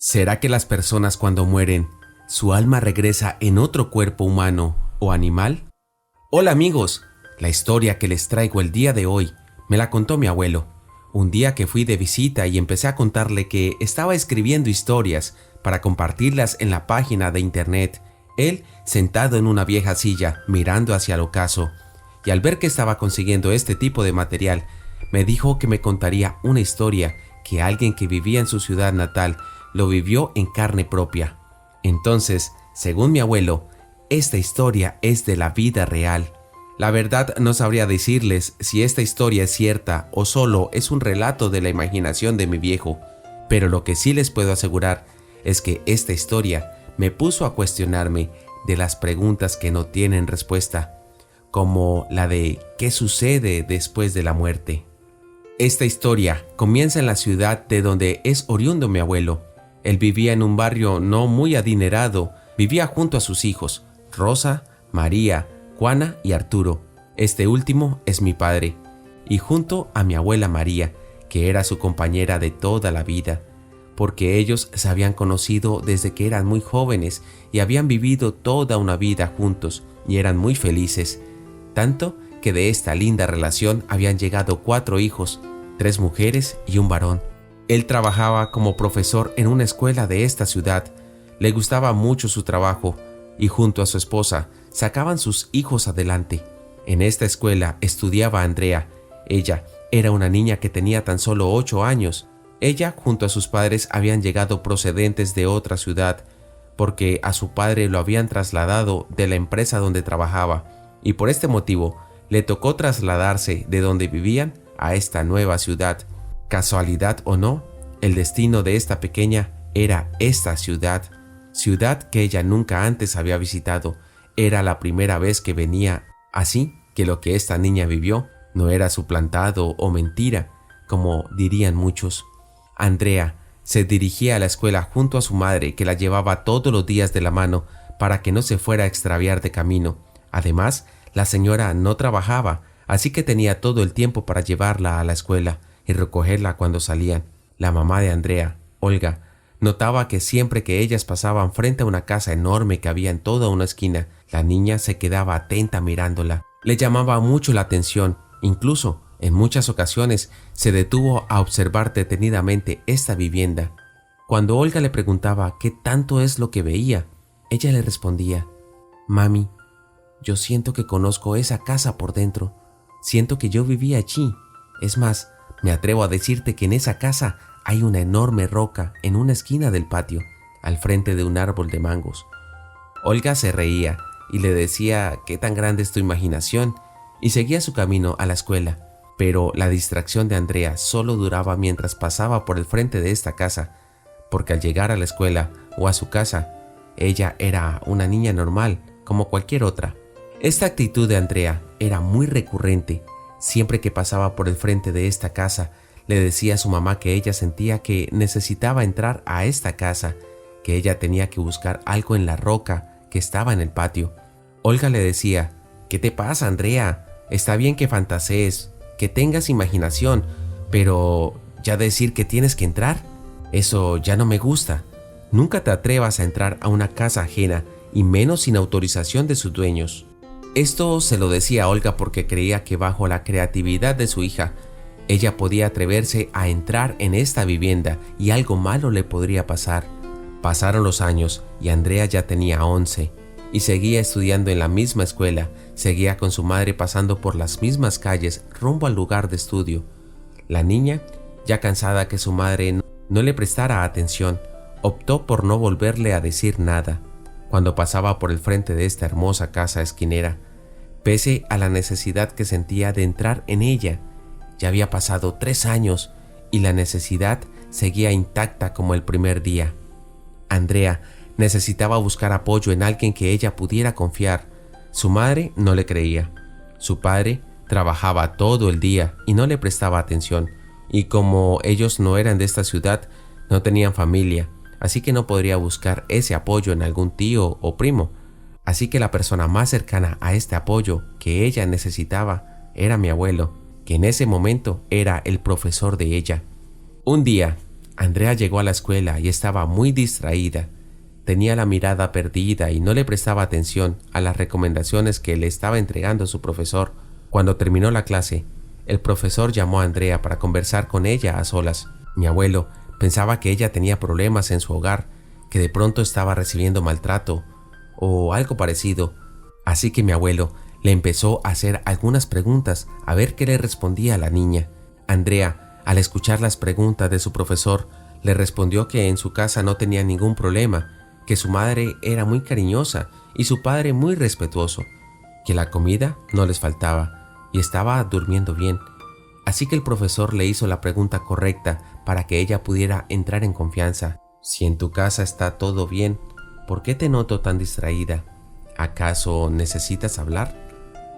¿Será que las personas cuando mueren, su alma regresa en otro cuerpo humano o animal? Hola amigos, la historia que les traigo el día de hoy me la contó mi abuelo. Un día que fui de visita y empecé a contarle que estaba escribiendo historias para compartirlas en la página de internet, él sentado en una vieja silla mirando hacia el ocaso, y al ver que estaba consiguiendo este tipo de material, me dijo que me contaría una historia que alguien que vivía en su ciudad natal lo vivió en carne propia. Entonces, según mi abuelo, esta historia es de la vida real. La verdad no sabría decirles si esta historia es cierta o solo es un relato de la imaginación de mi viejo, pero lo que sí les puedo asegurar es que esta historia me puso a cuestionarme de las preguntas que no tienen respuesta, como la de ¿qué sucede después de la muerte? Esta historia comienza en la ciudad de donde es oriundo mi abuelo. Él vivía en un barrio no muy adinerado, vivía junto a sus hijos, Rosa, María, Juana y Arturo. Este último es mi padre, y junto a mi abuela María, que era su compañera de toda la vida, porque ellos se habían conocido desde que eran muy jóvenes y habían vivido toda una vida juntos y eran muy felices, tanto que de esta linda relación habían llegado 4 hijos, 3 mujeres y un varón. Él trabajaba como profesor en una escuela de esta ciudad, le gustaba mucho su trabajo y junto a su esposa sacaban sus hijos adelante. En esta escuela estudiaba Andrea. Ella era una niña que tenía tan solo 8 años. Ella junto a sus padres habían llegado procedentes de otra ciudad, porque a su padre lo habían trasladado de la empresa donde trabajaba, y por este motivo le tocó trasladarse de donde vivían a esta nueva ciudad. Casualidad o no, el destino de esta pequeña era esta ciudad que ella nunca antes había visitado. Era la primera vez que venía, así que lo que esta niña vivió no era suplantado o mentira, como dirían muchos. Andrea se dirigía a la escuela junto a su madre, que la llevaba todos los días de la mano para que no se fuera a extraviar de camino. Además, la señora no trabajaba, así que tenía todo el tiempo para llevarla a la escuela y recogerla cuando salían. La mamá de Andrea, Olga, notaba que siempre que ellas pasaban frente a una casa enorme que había en toda una esquina, la niña se quedaba atenta mirándola. Le llamaba mucho la atención, incluso en muchas ocasiones se detuvo a observar detenidamente esta vivienda. Cuando Olga le preguntaba qué tanto es lo que veía, ella le respondía: «Mami, yo siento que conozco esa casa por dentro, siento que yo vivía allí. Es más, me atrevo a decirte que en esa casa hay una enorme roca en una esquina del patio, al frente de un árbol de mangos». Olga se reía y le decía qué tan grande es tu imaginación, y seguía su camino a la escuela. Pero la distracción de Andrea solo duraba mientras pasaba por el frente de esta casa, porque al llegar a la escuela o a su casa, ella era una niña normal como cualquier otra. Esta actitud de Andrea era muy recurrente. Siempre que pasaba por el frente de esta casa, le decía a su mamá que ella sentía que necesitaba entrar a esta casa, que ella tenía que buscar algo en la roca que estaba en el patio. Olga le decía: «¿Qué te pasa, Andrea? Está bien que fantasees, que tengas imaginación, pero ya decir que tienes que entrar, eso ya no me gusta. Nunca te atrevas a entrar a una casa ajena y menos sin autorización de sus dueños». Esto se lo decía a Olga porque creía que bajo la creatividad de su hija, ella podía atreverse a entrar en esta vivienda y algo malo le podría pasar. Pasaron los años y Andrea ya tenía 11 y seguía estudiando en la misma escuela, seguía con su madre pasando por las mismas calles rumbo al lugar de estudio. La niña, ya cansada que su madre no le prestara atención, optó por no volverle a decir nada. Cuando pasaba por el frente de esta hermosa casa esquinera, pese a la necesidad que sentía de entrar en ella, ya había pasado 3 años y la necesidad seguía intacta como el primer día. Andrea necesitaba buscar apoyo en alguien que ella pudiera confiar. Su madre no le creía. Su padre trabajaba todo el día y no le prestaba atención. Y como ellos no eran de esta ciudad, no tenían familia, así que no podría buscar ese apoyo en algún tío o primo. Así que la persona más cercana a este apoyo que ella necesitaba era mi abuelo, que en ese momento era el profesor de ella. Un día, Andrea llegó a la escuela y estaba muy distraída. Tenía la mirada perdida y no le prestaba atención a las recomendaciones que le estaba entregando su profesor. Cuando terminó la clase, el profesor llamó a Andrea para conversar con ella a solas. Mi abuelo pensaba que ella tenía problemas en su hogar, que de pronto estaba recibiendo maltrato o algo parecido. Así que mi abuelo le empezó a hacer algunas preguntas a ver qué le respondía a la niña. Andrea, al escuchar las preguntas de su profesor, le respondió que en su casa no tenía ningún problema, que su madre era muy cariñosa y su padre muy respetuoso, que la comida no les faltaba y estaba durmiendo bien. Así que el profesor le hizo la pregunta correcta para que ella pudiera entrar en confianza. Si en tu casa está todo bien, ¿por qué te noto tan distraída? ¿Acaso necesitas hablar?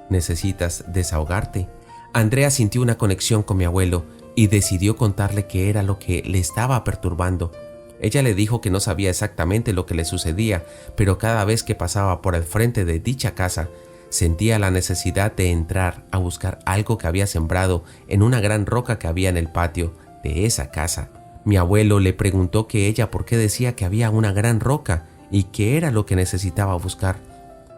¿Necesitas desahogarte? Andrea sintió una conexión con mi abuelo y decidió contarle qué era lo que le estaba perturbando. Ella le dijo que no sabía exactamente lo que le sucedía, pero cada vez que pasaba por el frente de dicha casa, sentía la necesidad de entrar a buscar algo que había sembrado en una gran roca que había en el patio de esa casa. Mi abuelo le preguntó que ella por qué decía que había una gran roca y qué era lo que necesitaba buscar,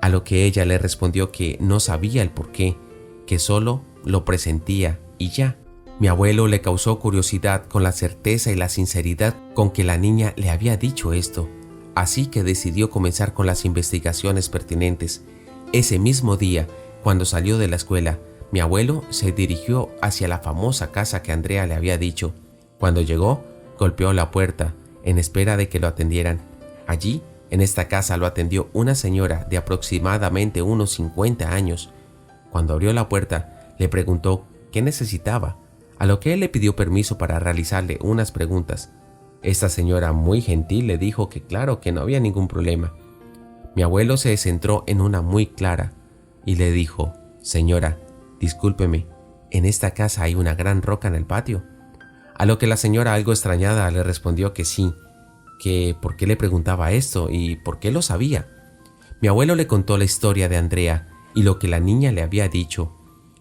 a lo que ella le respondió que no sabía el por qué, que solo lo presentía y ya. Mi abuelo le causó curiosidad con la certeza y la sinceridad con que la niña le había dicho esto, así que decidió comenzar con las investigaciones pertinentes. Ese mismo día, cuando salió de la escuela, mi abuelo se dirigió hacia la famosa casa que Andrea le había dicho. Cuando llegó, golpeó la puerta en espera de que lo atendieran. Allí, en esta casa, lo atendió una señora de aproximadamente unos 50 años. Cuando abrió la puerta, le preguntó qué necesitaba, a lo que él le pidió permiso para realizarle unas preguntas. Esta señora, muy gentil, le dijo que claro, que no había ningún problema. Mi abuelo se centró en una muy clara y le dijo: «Señora, discúlpeme, ¿en esta casa hay una gran roca en el patio?». A lo que la señora, algo extrañada, le respondió que sí, que por qué le preguntaba esto y por qué lo sabía. Mi abuelo le contó la historia de Andrea y lo que la niña le había dicho.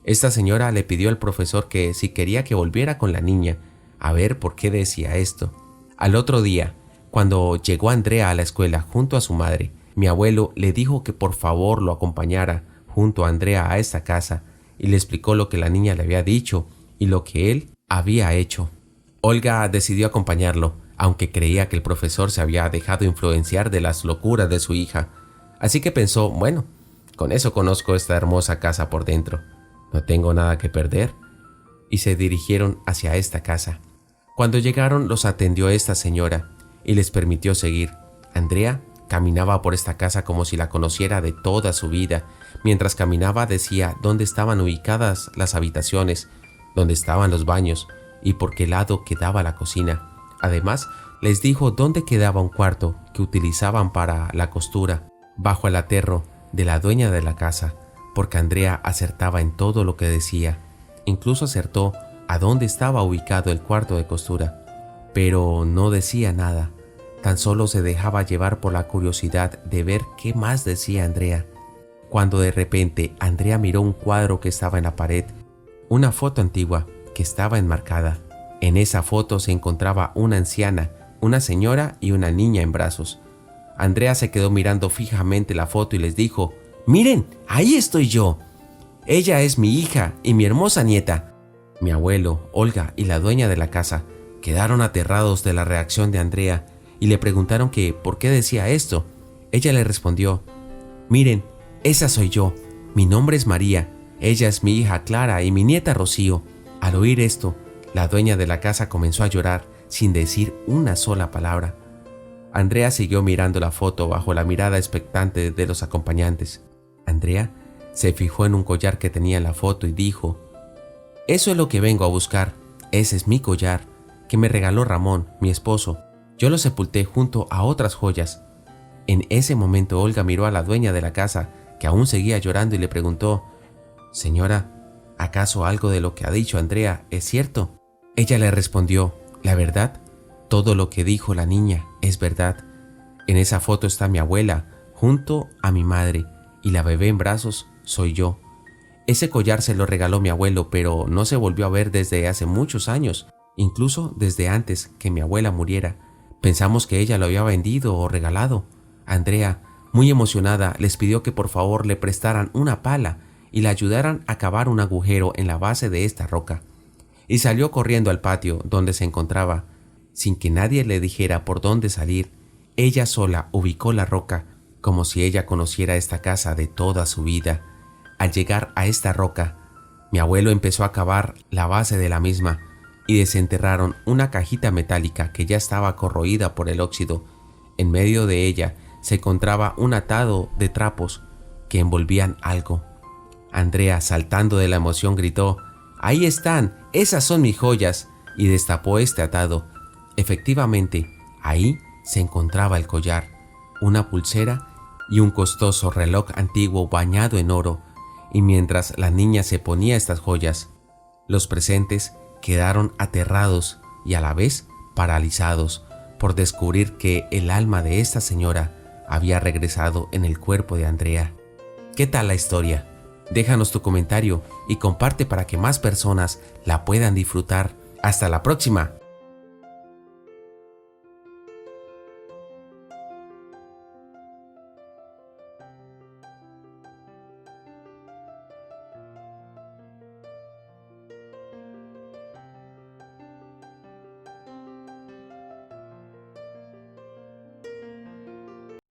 Esta señora le pidió al profesor que si quería que volviera con la niña a ver por qué decía esto. Al otro día, cuando llegó Andrea a la escuela junto a su madre, mi abuelo le dijo que por favor lo acompañara junto a Andrea a esta casa y le explicó lo que la niña le había dicho y lo que él había hecho. Olga decidió acompañarlo, aunque creía que el profesor se había dejado influenciar de las locuras de su hija. Así que pensó, bueno, con eso conozco esta hermosa casa por dentro. No tengo nada que perder. Y se dirigieron hacia esta casa. Cuando llegaron, los atendió esta señora y les permitió seguir. Andrea caminaba por esta casa como si la conociera de toda su vida. Mientras caminaba decía dónde estaban ubicadas las habitaciones, dónde estaban los baños y por qué lado quedaba la cocina. Además, les dijo dónde quedaba un cuarto que utilizaban para la costura, bajo el aterro de la dueña de la casa, porque Andrea acertaba en todo lo que decía. Incluso acertó a dónde estaba ubicado el cuarto de costura, pero no decía nada. Tan solo se dejaba llevar por la curiosidad de ver qué más decía Andrea. Cuando de repente Andrea miró un cuadro que estaba en la pared, una foto antigua que estaba enmarcada. En esa foto se encontraba una anciana, una señora y una niña en brazos. Andrea se quedó mirando fijamente la foto y les dijo: «Miren, ahí estoy yo. Ella es mi hija y mi hermosa nieta». Mi abuelo, Olga y la dueña de la casa quedaron aterrados de la reacción de Andrea y le preguntaron que por qué decía esto. Ella le respondió: «Miren, esa soy yo. Mi nombre es María. Ella es mi hija Clara y mi nieta Rocío». Al oír esto, la dueña de la casa comenzó a llorar sin decir una sola palabra. Andrea siguió mirando la foto bajo la mirada expectante de los acompañantes. Andrea se fijó en un collar que tenía en la foto y dijo: «Eso es lo que vengo a buscar. Ese es mi collar, que me regaló Ramón, mi esposo. Yo lo sepulté junto a otras joyas». En ese momento Olga miró a la dueña de la casa, que aún seguía llorando, y le preguntó: «Señora, ¿acaso algo de lo que ha dicho Andrea es cierto?». Ella le respondió: «La verdad, todo lo que dijo la niña es verdad. En esa foto está mi abuela junto a mi madre y la bebé en brazos soy yo. Ese collar se lo regaló mi abuelo, pero no se volvió a ver desde hace muchos años. Incluso desde antes que mi abuela muriera, pensamos que ella lo había vendido o regalado. Andrea, muy emocionada, les pidió que por favor le prestaran una pala y le ayudaran a cavar un agujero en la base de esta roca. Y salió corriendo al patio donde se encontraba. Sin que nadie le dijera por dónde salir, ella sola ubicó la roca, como si ella conociera esta casa de toda su vida. Al llegar a esta roca, mi abuelo empezó a cavar la base de la misma y desenterraron una cajita metálica que ya estaba corroída por el óxido. En medio de ella se encontraba un atado de trapos que envolvían algo. Andrea, saltando de la emoción, gritó: «¡Ahí están! ¡Esas son mis joyas!» y destapó este atado. Efectivamente, ahí se encontraba el collar, una pulsera y un costoso reloj antiguo bañado en oro. Y mientras la niña se ponía estas joyas, los presentes quedaron aterrados y a la vez paralizados por descubrir que el alma de esta señora había regresado en el cuerpo de Andrea. ¿Qué tal la historia? Déjanos tu comentario y comparte para que más personas la puedan disfrutar. Hasta la próxima.